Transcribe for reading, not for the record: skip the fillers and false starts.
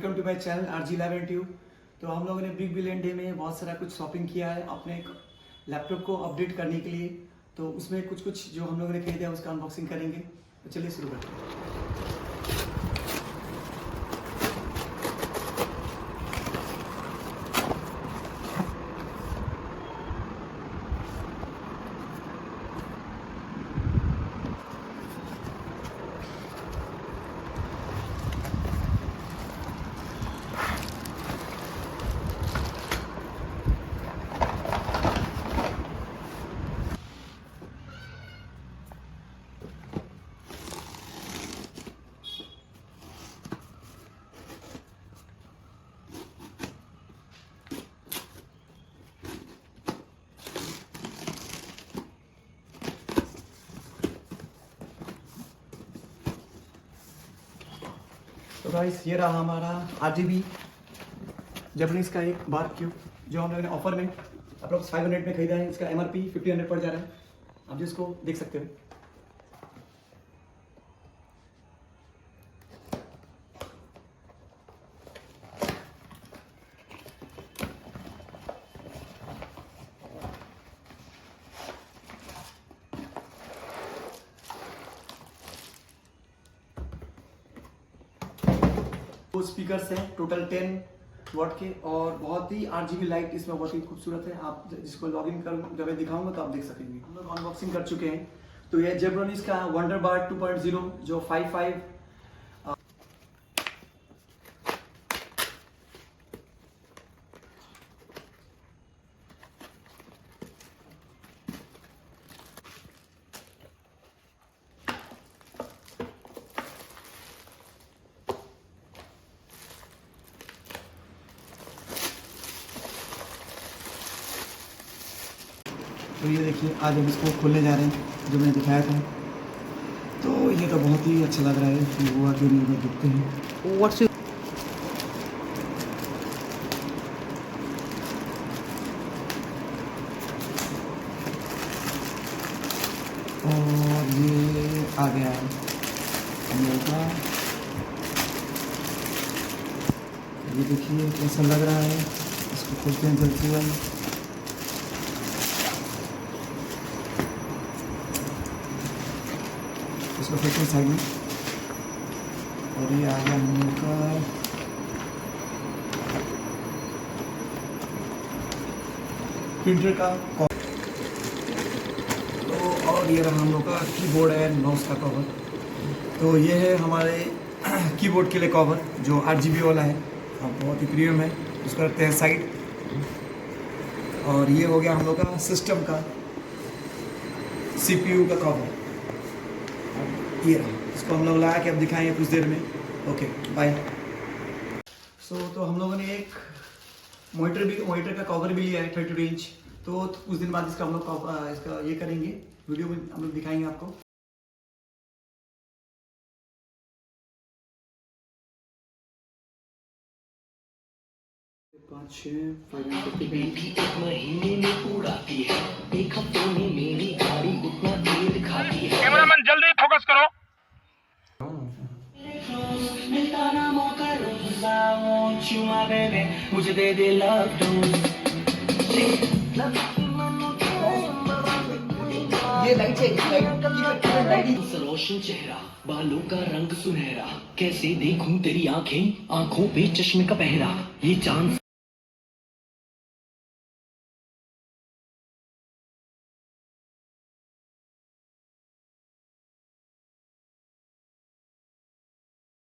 Welcome to my channel RG11 tube. तो हम लोगों ने बिग बिलियन डे में बहुत सारा कुछ शॉपिंग किया है अपने लैपटॉप को अपडेट करने के लिए। तो उसमें कुछ कुछ जो हम लोगों ने खरीदा है उसका अनबॉक्सिंग करेंगे। तो चलिए शुरू करते हैं। तो गाइस ये रहा हमारा RGB जैपनीज का एक बार क्यूब जो हम लोगों ने ऑफर में अप्रोक्स 500 में खरीदा है। इसका MRP 1500 पड़ जा रहा है, आप जिसको देख सकते हो। वो स्पीकर्स हैं टोटल 10 वॉट के और बहुत ही RGB लाइट इसमें बहुत ही खूबसूरत है। आप जिसको लॉगिन कर जब मैं दिखाऊंगा तो आप देख सकेंगे। हम लोग अनबॉक्सिंग कर चुके हैं। तो ये जेब्रोनिक्स का वंडरबार 2.0 जो 55 तो ये देखिए आज हम इसको खोलने जा रहे हैं जो मैंने दिखाया था। तो ये तो बहुत ही अच्छा लग रहा है कि वो आगे में दिखते हैं। व्हाट्स और ये आ गया है हम लोगों का। ये देखिए कैसा लग रहा है, इसको खोलते हैं जल्दी से। इसको फिर साइड में और ये आ गया हम लोग का प्रिंटर का कवर। तो और ये रहा हम लोग का कीबोर्ड एंड माउस का कवर। तो ये है हमारे कीबोर्ड के लिए कवर जो RGB वाला है और बहुत ही प्रीमियम है। उसको रखते हैं साइड। और ये हो गया हम लोग का सिस्टम का CPU का कवर। ये रहा, इसको हम लोग लगा के अब दिखाएंगे कुछ देर में। Okay bye. तो हम लोगों ने एक मॉनिटर का कवर भी लिया है 32 इंच। तो कुछ दिन बाद इसका हम लोग इसका ये करेंगे, वीडियो में हम लोग दिखाएंगे आपको। पाँच छः महीने में उड़ाती है, एक हफ्ते में मेरी गाड़ी उतना तेल खाती है। कैमरामैन जल्दी फोकस करो। मिलता ना मौका रोज़ा, won't you my baby, मुझे दे दे love dose। ये लाइट है, लाइट रोशन चेहरा, बालों का रंग सुनहरा, कैसे देखूं तेरी आंखें, आंखों पे चश्मे का पहरा, ये चांद